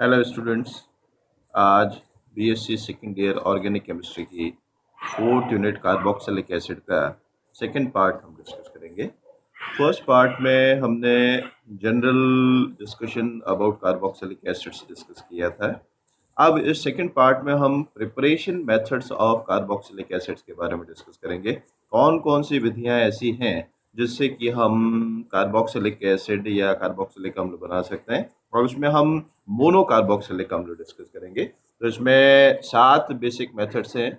Hello students. आज BSc second year organic chemistry की fourth unit carboxylic acid का second part हम discuss करेंगे। फर्स्ट पार्ट में हमने general discussion about carboxylic acids discuss किया था। अब इस सेकंड पार्ट में हम preparation methods of carboxylic acids के बारे में डिस्कस करेंगे। कौन कौन सी विधियां ऐसी हैं जिससे कि हम कार्बोक्सिलिक एसिड या कार्बोक्सिलिक अम्ल बना सकते हैं, और उसमें हम मोनो कार्बोक्सिलिक अम्ल डिस्कस करेंगे। तो इसमें 7 बेसिक मेथड्स हैं।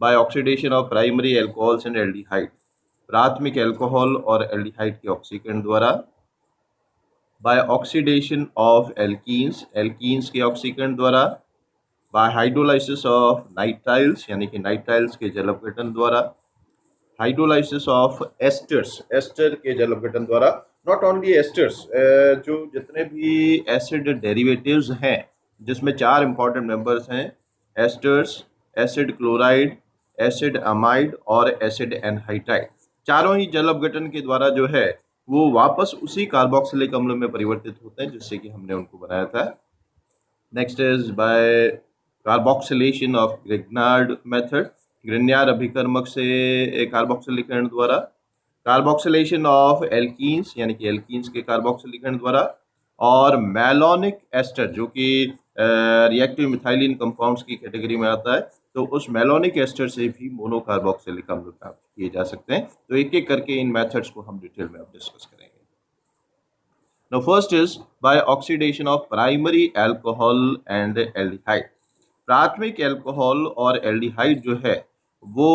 By oxidation of primary alcohols and aldehyde, प्राथमिक एल्कोहल और एल्डिहाइड के ऑक्सीकरण द्वारा। By oxidation of alkenes, alkenes के ऑक्सीकरण द्वारा। बाय हाइड्रोलाइसिस ऑफ नाइट्राइल्स, यानी कि नाइट्राइल्स के जल अपघटन द्वारा। हाइड्रोलाइसिस ऑफ एस्टर्स, एस्टर के जल अपघटन द्वारा। नॉट ओनली एस्टर्स, जो जितने भी एसिड डेरिवेटिव्स हैं, जिसमें 4 इंपॉर्टेंट मेंबर्स हैं: asters, acid chloride, acid amide और एसिड एनहाइड्राइड। चारों ही जल अपघटन के द्वारा जो है वो वापस उसी कार्बोक्सिलिक अम्ल में परिवर्तित होते हैं जिससे कि हमने उनको बनाया था। Next is by carboxylation of Grignard method, Grignard अभिकर्मक से कार्बोक्सिलीकरण द्वारा। कार्बोक्सिलेशन ऑफ एल्कीन्स, यानी कि एल्कीन्स के कार्बोक्सिलीकरण द्वारा। और मैलोनिक एस्टर, जो कि रिएक्टिव मिथाइलिन कंपाउंड्स की कैटेगरी में आता है, तो उस मैलोनिक एस्टर से भी मोनो कार्बोक्सिलिक अम्ल प्राप्त किए जा सकते हैं। तो एक एक करके इन मेथड्स को हम डिटेल में अब डिस्कस करेंगे। Now first is by oxidation of primary alcohol and aldehyde. प्राथमिक एल्कोहल और एल्डिहाइड जो है वो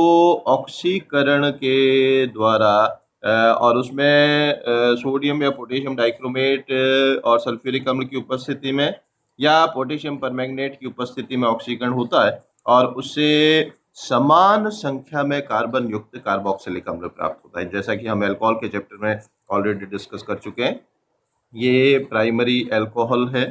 ऑक्सीकरण के द्वारा और उसमें सोडियम या पोटेशियम डाइक्रोमेट और सल्फ्यूरिक अम्ल की उपस्थिति में या पोटेशियम परमैंगनेट की उपस्थिति में ऑक्सीकरण होता है, और उससे समान संख्या में कार्बन युक्त कार्बोक्सिलिक अम्ल प्राप्त होता है। जैसा कि हम एल्कोहल के चैप्टर में ऑलरेडी डिस्कस कर चुके हैं। ये प्राइमरी एल्कोहल है।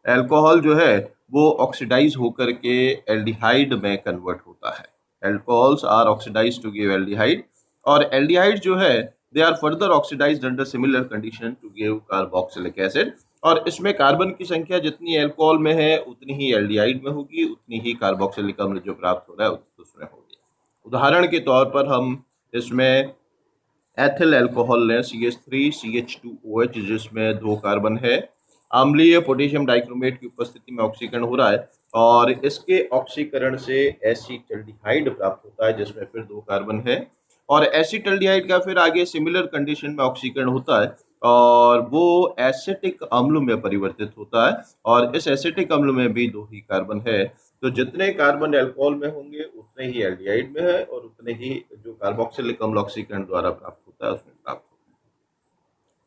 एल्कोहल जो है वो ऑक्सीडाइज होकर के एल्डिहाइड में कन्वर्ट होता है। Alcohols are oxidise to give aldehyde, और एल्डिहाइड जो है they are further oxidised under similar condition to give carboxylic acid. और इसमें कार्बन की संख्या जितनी एल्कोहल में है उतनी ही एल्डिहाइड में होगी, उतनी ही कार्बोक्सिलिक अम्ल जो प्राप्त हो रहा है उसमें होगी। उदाहरण के तौर पर हम इसमें एथिल एल्कोहल लें, CH3CH2OH, जिसमें 2 कार्बन है। अम्लीय पोटेशियम डाइक्रोमेट की उपस्थिति में ऑक्सीकरण हो रहा है, और इसके ऑक्सीकरण से एसीटल्डिहाइड प्राप्त होता है जिसमें फिर 2 कार्बन है। और एसीटल्डिहाइड का फिर आगे सिमिलर कंडीशन में ऑक्सीकरण होता है, और वो एसिटिक अम्ल में परिवर्तित होता है, और इस एसिटिक अम्ल में भी 2 ही कार्बन है। तो जितने कार्बन एल्कोहल में होंगे उतने ही एल्डिहाइड में है, और उतने ही जो कार्बोक्सिलिक अम्ल ऑक्सीकरण द्वारा प्राप्त होता है उसमें प्राप्त होता है।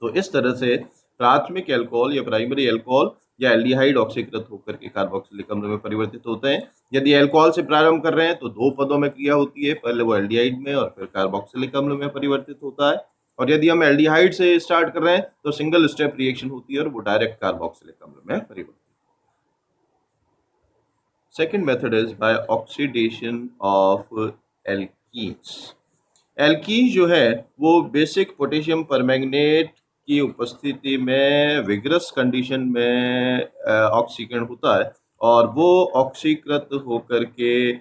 तो इस तरह से प्राथमिक एल्कोहल या प्राइमरी एल्कोहल या एल्डिहाइड ऑक्सीकृत होकर के कार्बोक्सिलिक अम्ल में परिवर्तित होते हैं। यदि एल्कोहल से प्रारंभ कर रहे हैं तो 2 पदों में क्रिया होती है, पहले वो एल्डिहाइड में और फिर कार्बोक्सिलिक अम्ल में परिवर्तित होता है। और यदि हम एल्डिहाइड से स्टार्ट कर रहे हैं तो सिंगल स्टेप रिएक्शन होती है और वो डायरेक्ट कार्बोक्सिलिक अम्ल में परिवर्तित। Second method is by oxidation of alkenes. Alkene जो है वो बेसिक पोटेशियम परमैंगनेट की उपस्थिति में विग्रस कंडीशन में ऑक्सीकरण होता है, और वो ऑक्सीकृत होकर के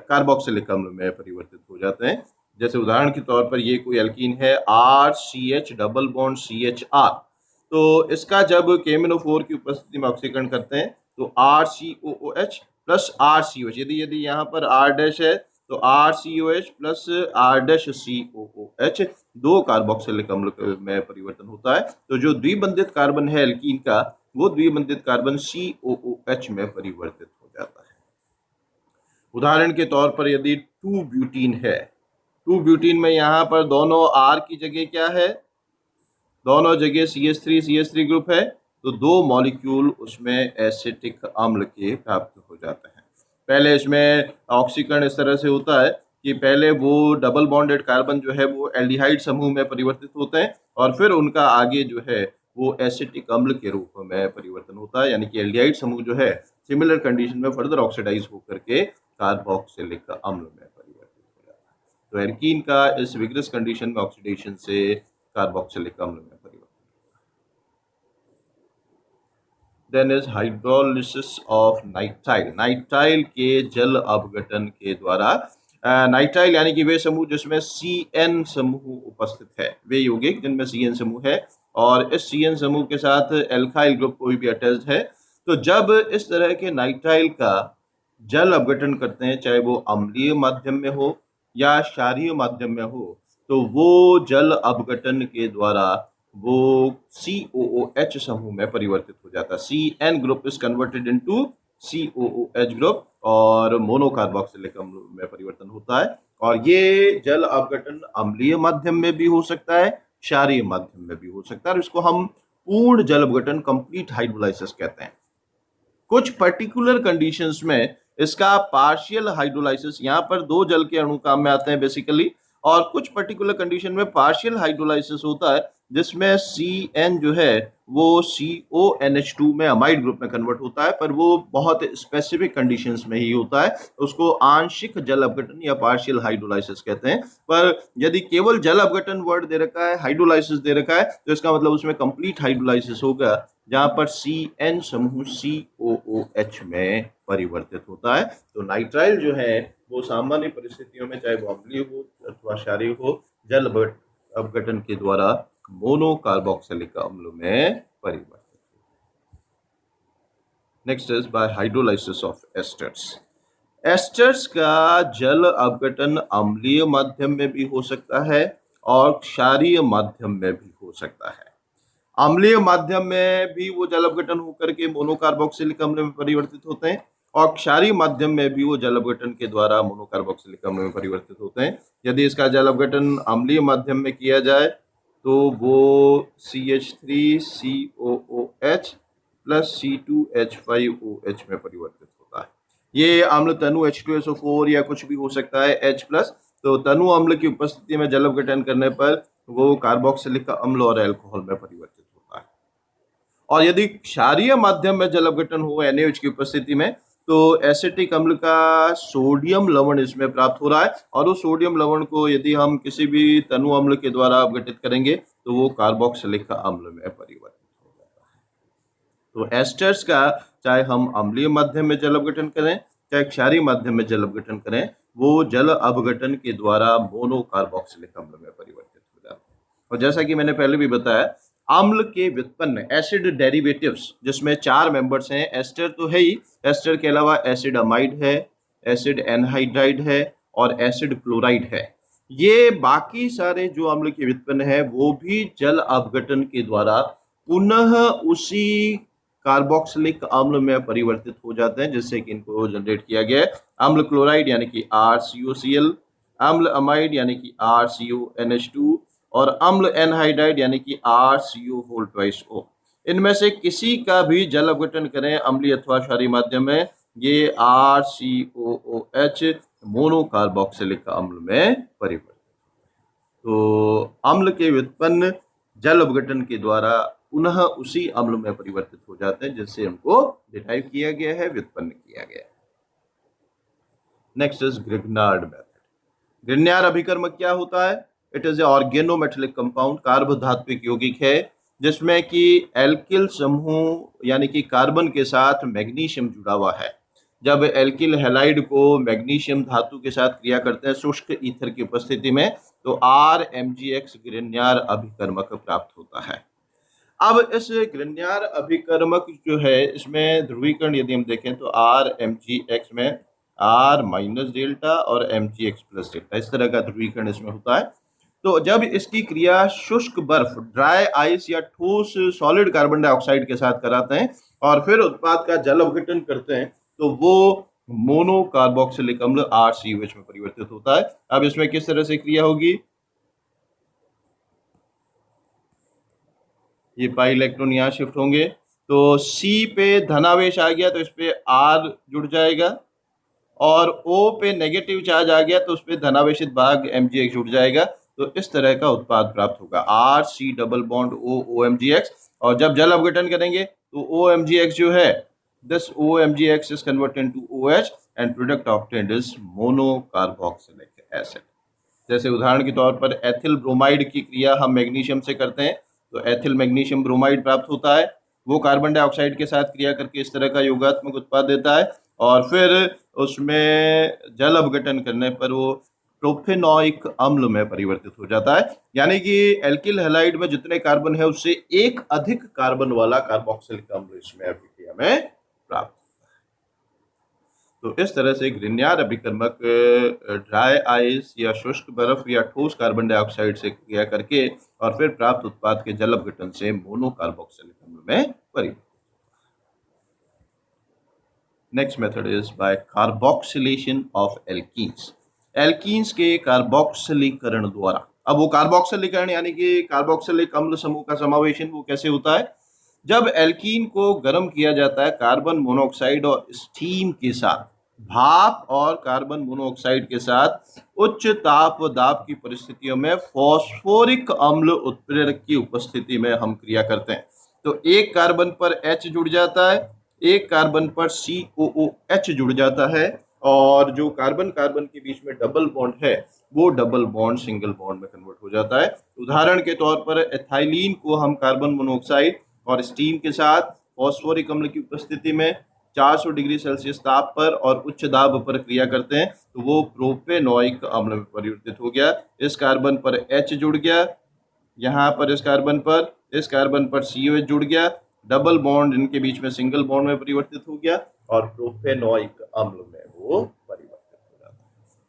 कार्बोक्सिलिक अम्ल में परिवर्तित हो जाते हैं। जैसे उदाहरण के तौर पर ये कोई एल्कीन है RCH डबल बॉन्ड CHR, तो इसका जब KMnO4 की उपस्थिति में ऑक्सीकरण करते हैं तो RCOOH प्लस RCOH, यदि यदि यहाँ पर R डैश है तो RCOH plus R dash COOH 2 carboxylic अम्ल में परिवर्तन होता है। तो जो द्विबंधित कार्बन है एल्कीन का, वो द्विबंधित कार्बन COOH में परिवर्तित हो जाता है। उदाहरण के तौर पर यदि 2 ब्यूटीन है, 2 ब्यूटीन में यहाँ पर दोनों R की जगह क्या है, दोनों जगह CH3 ग्रुप है, तो 2 मॉलिक्यूल उसमें एसिटिक अम्ल के प्राप्त हो जाते हैं। पहले इसमें ऑक्सीकरण इस तरह से होता है कि पहले वो डबल बॉन्डेड कार्बन जो है वो एल्डिहाइड समूह में परिवर्तित होते हैं, और फिर उनका आगे जो है वो एसिटिक अम्ल के रूप में परिवर्तन होता है, यानी कि एल्डिहाइड समूह जो है सिमिलर कंडीशन में फर्दर ऑक्सीडाइज होकर के कार्बोक्सिलिक अम्ल में परिवर्तित हो जाता है। तो एल्कीन का इस विग्रस कंडीशन में ऑक्सीडेशन से कार्बोक्सिलिक अम्ल में परिवर्तन। Then is hydrolysis of nitrile, nitrile के जल अपघटन के द्वारा। नाइट्राइल यानी कि वे समूह जिसमें CN समूह उपस्थित है, वे यौगिक जिनमें CN समूह है और इस CN समूह के साथ एल्काइल ग्रुप कोई भी अटैच्ड है। तो जब इस तरह के नाइट्राइल का जल अपघटन करते हैं, चाहे वो अम्लीय माध्यम में हो या क्षारीय माध्यम में हो, तो वो जल अपघटन के द्वारा वो COOH समूह में परिवर्तित हो जाता है। CN group is converted into COOH group और मोनोकार्बोक्सिलिक अम्ल में परिवर्तन होता है। और ये जल अपघटन अम्लीय माध्यम में भी हो सकता है, क्षारीय माध्यम में भी हो सकता है, और इसको हम पूर्ण जल अपघटन, कंप्लीट हाइड्रोलाइसिस कहते हैं। कुछ पर्टिकुलर कंडीशंस में इसका पार्शियल हाइड्रोलाइसिस, यहाँ पर दो जल के अणु काम में आते हैं बेसिकली, और कुछ पर्टिकुलर कंडीशन में पार्शियल हाइड्रोलाइसिस होता है जिसमें CN जो है वो CONH2 में अमाइड ग्रुप में कन्वर्ट होता है, पर वो बहुत स्पेसिफिक कंडीशंस में ही होता है। उसको आंशिक जल अपघटन या पार्शियल हाइड्रोलाइसिस कहते हैं। पर यदि केवल जल अपघटन वर्ड दे रखा है, हाइड्रोलाइसिस दे रखा है, तो इसका मतलब उसमें कंप्लीट हाइड्रोलाइसिस होगा, जहां पर CN समूह COOH में परिवर्तित होता है। तो नाइट्राइल जो है वो सामान्य परिस्थितियों में, चाहे वो अम्लीय हो अथवा क्षारीय हो, जल अपघटन के द्वारा मोनोकार्बोक्सिलिक अम्ल में परिवर्तित। Next is bye hydrolysis of esters. Asters का जल अपघटन अम्लीय माध्यम में भी हो सकता है और क्षारीय माध्यम में भी हो सकता है। अम्लीय माध्यम में भी वो जल अपघटन होकर के मोनोकार्बोक्सिलिक अम्ल में परिवर्तित होते हैं और क्षारीय माध्यम में भी वो जल अपघटन के द्वारा मोनोकार्बोक्सिलिक अम्ल में परिवर्तित होते हैं। यदि इसका जल अपघटन अम्लीय माध्यम में किया जाए तो वो CH3COOH प्लस C2H5OH में परिवर्तित होता है। ये अम्ल तनु H2SO4 या कुछ भी हो सकता है H प्लस। तो तनु अम्ल की उपस्थिति में जल अपघटन करने पर वो कार्बोक्सिलिक अम्ल और अल्कोहल में परिवर्तित होता है। और यदि क्षारीय माध्यम में जल अपघटन हो NaOH की उपस्थिति में, तो एसिटिक अम्ल का सोडियम लवण इसमें प्राप्त हो रहा है, और उस सोडियम लवण को यदि हम किसी भी तनु अम्ल के द्वारा अपघटित करेंगे तो वो कार्बोक्सिलिक अम्ल में परिवर्तित हो जाता है। तो एस्टर्स का चाहे हम अम्लीय माध्यम में जल अपघटन करें, चाहे क्षारीय माध्यम में जल अपघटन करें, वो जल अपघटन के द्वारा मोनोकार्बोक्सिलिक अम्ल में परिवर्तित हो जाते हैं। और जैसा कि मैंने पहले भी बताया, अम्ल के व्युत्पन्न एसिड डेरिवेटिव्स जिसमें 4 मेंबर्स हैं, एस्टर तो है ही, एस्टर के अलावा एसिड अमाइड है, एसिड एनहाइड्राइड है और एसिड क्लोराइड है। ये बाकी सारे जो अम्ल के व्युत्पन्न है वो भी जल अपघटन के द्वारा पुनः उसी कार्बोक्सिलिक अम्ल में परिवर्तित हो जाते हैं जिससे कि इनको जनरेट किया गया है। अम्ल क्लोराइड यानी कि RCOCl, अम्ल अमाइड यानी कि RCONH2 और अम्ल एनहाइड्राइड यानी कि RCO2O। इनमें से किसी का भी जल अपघटन करें अम्लीय अथवा क्षारीय माध्यम में, ये RCOOH मोनोकार्बोक्सिलिक अम्ल में परिवर्तित। तो अम्ल के व्युत्पन्न जल अपघटन के द्वारा पुनः उसी अम्ल में परिवर्तित हो जाते हैं जिससे उनको डिराइव किया गया है, व्युत्पन्न किया गया है। Next is Grignard method. Grignard अभिकर्मक क्या होता है? It is a organometallic compound, कार्बधात्विक यौगिक है जिसमें कि एल्किल समूह यानी कि कार्बन के साथ मैग्नीशियम जुड़ा हुआ है। जब एल्किल हैलाइड को मैग्नीशियम धातु के साथ क्रिया करते हैं शुष्क ईथर की उपस्थिति में, तो RMgX ग्रिग्नार्ड अभिकर्मक प्राप्त होता है। अब इस ग्रिग्नार्ड अभिकर्मक जो है इसमें ध्रुवीकरण यदि हम देखें तो RMgX में R माइनस डेल्टा और MgX प्लस डेल्टा, इस तरह का ध्रुवीकरण इसमें होता है। तो जब इसकी क्रिया शुष्क बर्फ, ड्राई आइस या ठोस सॉलिड कार्बन डाइऑक्साइड के साथ कराते हैं और फिर उत्पाद का जल अपघटन करते हैं, तो वो मोनोकार्बोक्सिलिक अम्ल RCOH में परिवर्तित होता है। अब इसमें किस तरह से क्रिया होगी? ये पाई इलेक्ट्रॉन यहाँ शिफ्ट होंगे, तो C पे धनावेश आ गया तो इस पे R जुड़ जाएगा, और O पे नेगेटिव चार्ज आ गया तो उस पे धनावेशित भाग MgX जुड़ जाएगा। तो इस तरह का उत्पाद प्राप्त होगा RC double bond O OMgX। और जब जल अपघटन करेंगे तो OMgX जो है, this OMgX is converted into OH and product obtained is monocarboxylic acid। जैसे उदाहरण के तौर पर एथिल ब्रोमाइड की क्रिया हम मैग्नीशियम से करते हैं तो एथिल मैग्नीशियम ब्रोमाइड प्राप्त होता है। वो कार्बन डाइऑक्साइड के साथ क्रिया करके इस तरह का योगात्मक उत्पाद देता है और फिर उसमें जल अपघटन करने पर वो प्रोपेनॉइक अम्ल में परिवर्तित हो जाता है। यानी कि एल्किल हैलाइड में जितने कार्बन है उससे एक अधिक कार्बन वाला कार्बोक्सिलिक अम्ल इसमें अभिक्रिया में प्राप्त। तो इस तरह से ग्रिग्नार्ड अभिकर्मक ड्राई आइस या शुष्क बर्फ या ठोस कार्बन डाइऑक्साइड से क्रिया करके और फिर प्राप्त उत्पाद के जल अपघटन से मोनो कार्बोक्सिलिक अम्ल में परिवर्तित। Next method is by carboxylation of alkenes. Alkenes के कार्बोक्सिलीकरण द्वारा। अब वो कार्बोक्सिलीकरण यानी कि कार्बोक्सिलिक अम्ल समूह का समावेशन वो कैसे होता है? जब एल्कीन को गर्म किया जाता है कार्बन मोनोऑक्साइड और स्टीम के साथ, भाप और कार्बन मोनोऑक्साइड के साथ उच्च ताप व दाब की परिस्थितियों में फॉस्फोरिक अम्ल उत्प्रेरक की उपस्थिति में हम क्रिया करते हैं। तो एक कार्बन पर H जुड़ जाता है, एक कार्बन पर COOH जुड़ जाता है और जो कार्बन कार्बन के बीच में डबल बॉन्ड है वो डबल बॉन्ड सिंगल बॉन्ड में कन्वर्ट हो जाता है। उदाहरण के तौर पर एथाइलिन को हम कार्बन मोनोऑक्साइड और स्टीम के साथ फॉस्फोरिक अम्ल की उपस्थिति में 400 डिग्री सेल्सियस ताप पर और उच्च दाब पर क्रिया करते हैं तो वो प्रोपेनॉइक अम्ल में परिवर्तित हो गया। इस कार्बन पर H जुड़ गया, यहाँ पर इस कार्बन पर COH जुड़ गया, डबल बॉन्ड इनके बीच में सिंगल बॉन्ड में परिवर्तित हो गया और प्रोपेनॉइक अम्ल में वो परिवर्तित हो जाता है।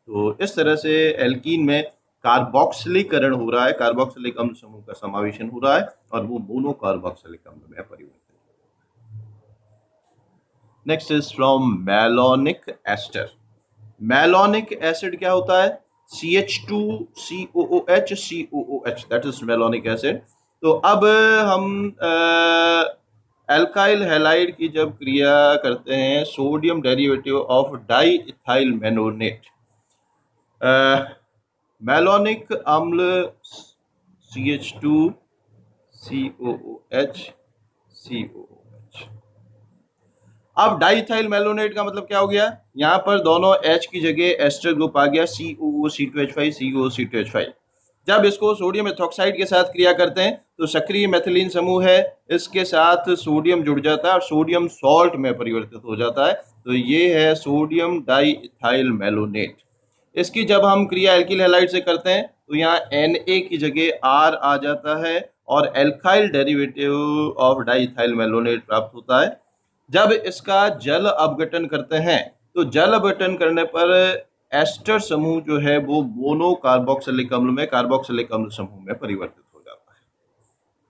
तो इस तरह से एल्कीन में कार्बोक्सिलीकरण हो रहा है, कार्बोक्सिलिक अम्ल समूह का समावेशन हो रहा है और वो मोनो कार्बोक्सिलिक अम्ल में परिवर्तित। Next is from malonic ester. Malonic acid क्या होता है? CH2COOH COOH, that is malonic acid. तो अब हम एल्काइल हैलाइड की जब क्रिया करते हैं sodium derivative of diethyl malonate, malonic अम्ल CH2COOH COOH। अब डाइथाइल मैलोनेट का मतलब क्या हो गया? यहाँ पर दोनों H की जगह एस्टर ग्रुप आ गया COOC2H5 COOC2H5। जब इसको सोडियम एथॉक्साइड के साथ क्रिया करते हैं तो सक्रिय मेथिलीन समूह है, इसके साथ सोडियम जुड़ जाता है और सोडियम सॉल्ट में परिवर्तित हो जाता है। तो ये है सोडियम डाइथाइल मैलोनेट। इसकी जब हम क्रिया एल्किल हैलाइड से करते हैं तो यहाँ Na की जगह R आ जाता है और alkyl derivative of diethyl malonate प्राप्त होता है। जब इसका जल अपघटन करते हैं तो जल अपघटन करने पर एस्टर समूह जो है वो मोनो कार्बोक्सिलिक अम्ल में कार्बोक्सिलिक अम्ल समूह में परिवर्तित हो जाता है।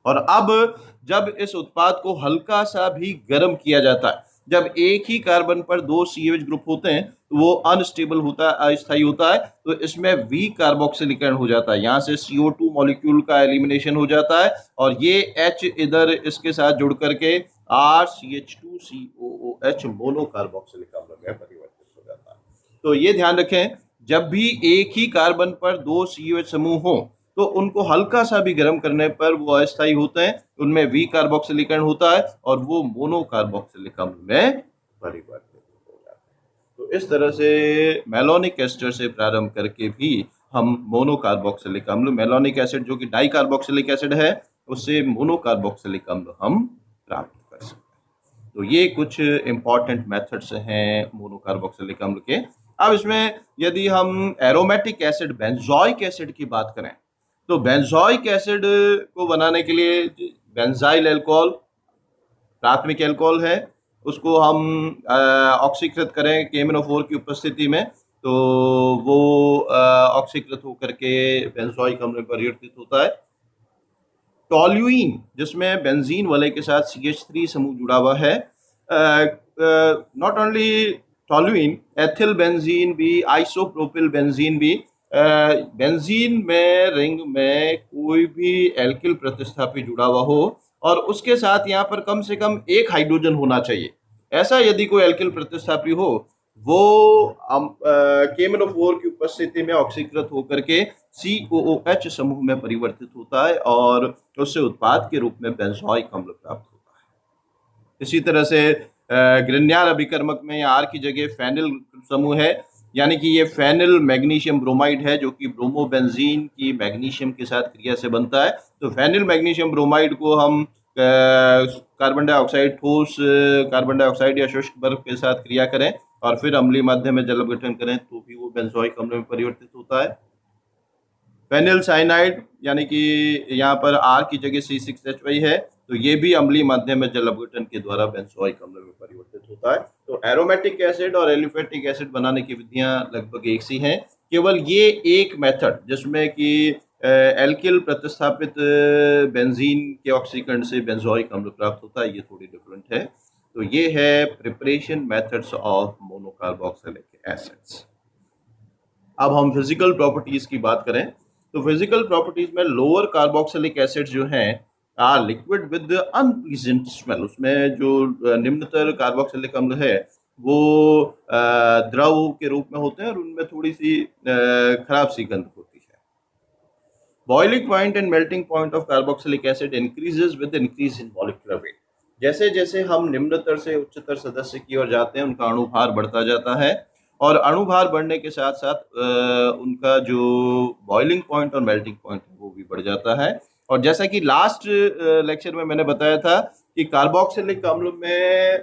और अब जब इस उत्पाद को हल्का सा भी गर्म किया जाता है, जब एक ही कार्बन पर 2 CH ग्रुप होते हैं तो वो अनस्टेबल होता है, अस्थायी होता है, तो इसमें वीक कार्बोक्सिलीकरण हो जाता है। यहाँ से CO2 मॉलिक्यूल का एलिमिनेशन हो जाता है और ये H इधर इसके साथ जुड़ करके RCH2COOH मोनो कार्बोक्सिलिक अम्ल में परिवर्तित हो जाता है। तो ये ध्यान रखें, जब भी एक ही कार्बन पर 2 COH समूह हो तो उनको हल्का सा भी गर्म करने पर वो अस्थायी होते हैं, उनमें वी कार्बोक्सिलीकरण होता है और वो मोनो कार्बोक्सिलिक अम्ल में परिवर्तित हो जाते हैं। तो इस तरह से मैलोनिक एस्टर से प्रारंभ करके भी हम मोनो कार्बोक्सिलिक अम्ल, मैलोनिक एसिड जो कि डाई कार्बोक्सिलिक एसिड है, उससे मोनो कार्बोक्सिलिक अम्ल हम प्राप्त कर सकते हैं। तो ये कुछ इंपॉर्टेंट मेथड्स हैं मोनो कार्बोक्सिलिक अम्ल के। अब इसमें यदि हम एरोमेटिक एसिड बेंजोइक एसिड की बात करें तो बेंजोइक एसिड को बनाने के लिए बेंजाइल अल्कोहल प्राथमिक अल्कोहल है, उसको हम ऑक्सीकृत करें KMnO4 की उपस्थिति में तो वो ऑक्सीकृत होकर के बेंजोइक अम्ल में परिवर्तित होता है। टॉल्यूइन जिसमें बेंजीन वलय के साथ CH3 समूह जुड़ा हुआ है, not only toluene, ethyl benzene भी, आइसोप्रोपिल बेंजीन भी, बेंजीन में रिंग में कोई भी एल्किल प्रतिस्थापी जुड़ा हुआ हो और उसके साथ यहाँ पर कम से कम एक हाइड्रोजन होना चाहिए। ऐसा यदि कोई एल्किल प्रतिस्थापी हो वो KMnO4 की उपस्थिति में ऑक्सीकृत होकर के COOH समूह में परिवर्तित होता है और उससे उत्पाद के रूप में बेंजोइक अम्ल प्राप्त होता है। इसी तरह से ग्रिग्नार्ड अभिकर्मक में R की जगह फेनिल समूह है, यानी कि ये फेनिल मैग्नीशियम ब्रोमाइड है जो कि ब्रोमोबेंजीन की मैग्नीशियम के साथ क्रिया से बनता है। तो फेनिल मैग्नीशियम ब्रोमाइड को हम कार्बन डाइऑक्साइड ठोस कार्बन डाइऑक्साइड या शुष्क बर्फ के साथ क्रिया करें और फिर अम्लीय माध्यम में जल अपघटन करें तो भी वो बेंजोइक अम्ल में परिवर्तित होता है। फेनिल साइनाइड यानी कि यहाँ पर R की जगह C6H5 है, तो ये भी अम्लीय माध्यम में जल अपघटन के द्वारा बेंजोइक अम्ल में परिवर्तित होता है। तो एरोमेटिक एसिड और एलिफेटिक एसिड बनाने की विधियां लगभग एक सी हैं, केवल ये एक मेथड जिसमें कि एल्किल प्रतिस्थापित बेंजीन के ऑक्सीकरण से बेंजोइक अम्ल प्राप्त होता है, ये थोड़ी डिफरेंट है। तो ये है preparation methods of monocarboxylic acids. अब हम फिजिकल प्रॉपर्टीज की बात करें तो फिजिकल प्रॉपर्टीज में लोअर कार्बोक्सिलिक एसिड जो हैं are liquid with unpleasant smell. उसमें जो निम्नतर कार्बोक्सिलिक अम्ल है वो द्रव के रूप में होते हैं और उनमें थोड़ी सी खराब सी गंध होती है। Boiling point and melting point of carboxylic acid increases with increase in molecular weight. जैसे जैसे हम निम्नतर से उच्चतर सदस्य की ओर जाते हैं उनका अणुभार बढ़ता जाता है और अणुभार बढ़ने के साथ साथ उनका जो बॉइलिंग पॉइंट और मेल्टिंग पॉइंट है वो भी बढ़ जाता है। और जैसा कि लास्ट लेक्चर में मैंने बताया था कि कार्बोक्सिलिक अम्ल में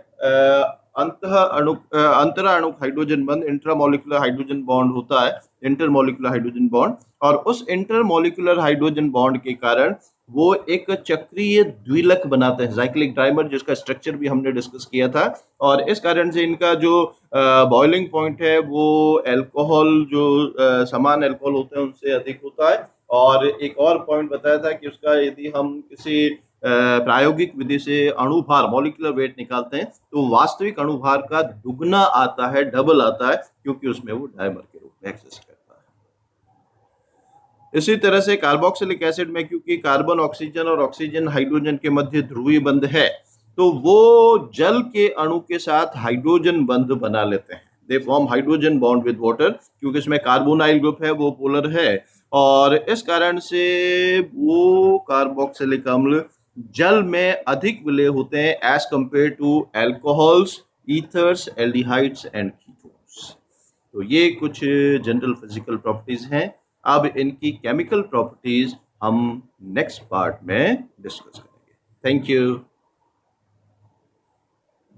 अंतरा अणु हाइड्रोजन बंध इंट्रामोलिकुलर हाइड्रोजन बॉन्ड होता है, इंटरमोलिकुलर हाइड्रोजन बॉन्ड, और उस इंटरमोलिकुलर हाइड्रोजन बॉन्ड के कारण वो एक चक्रीय द्विलक बनाते हैं, साइक्लिक डाइमर, जिसका स्ट्रक्चर भी हमने डिस्कस किया था। और इस कारण से इनका जो बॉइलिंग पॉइंट है वो अल्कोहल जो समान अल्कोहल होते हैं उनसे अधिक होता है। और एक और पॉइंट बताया था कि उसका यदि हम किसी प्रायोगिक विधि से अणुभार मॉलिक्यूलर वेट निकालते हैं तो वास्तविक अणुभार का दुगना आता है, डबल आता है, क्योंकि उसमें वो डायमर के रूप में एक्सिस्ट करता है। इसी तरह से कार्बोक्सिलिक एसिड में क्योंकि कार्बन ऑक्सीजन और ऑक्सीजन हाइड्रोजन के मध्य ध्रुवीय बंध है तो वो जल के अणु के साथ हाइड्रोजन बंध बना लेते हैं। They form hydrogen bond with water, क्योंकि इसमें कार्बोनाइल ग्रुप है, वो पोलर है, और इस कारण से वो कार्बोक्सिलिक अम्ल जल में अधिक विलेय होते हैं as compare to alcohols, ethers, aldehydes and ketones. तो ये कुछ जनरल फिजिकल प्रॉपर्टीज हैं। अब इनकी केमिकल प्रॉपर्टीज हम नेक्स्ट पार्ट में डिस्कस करेंगे। Thank you.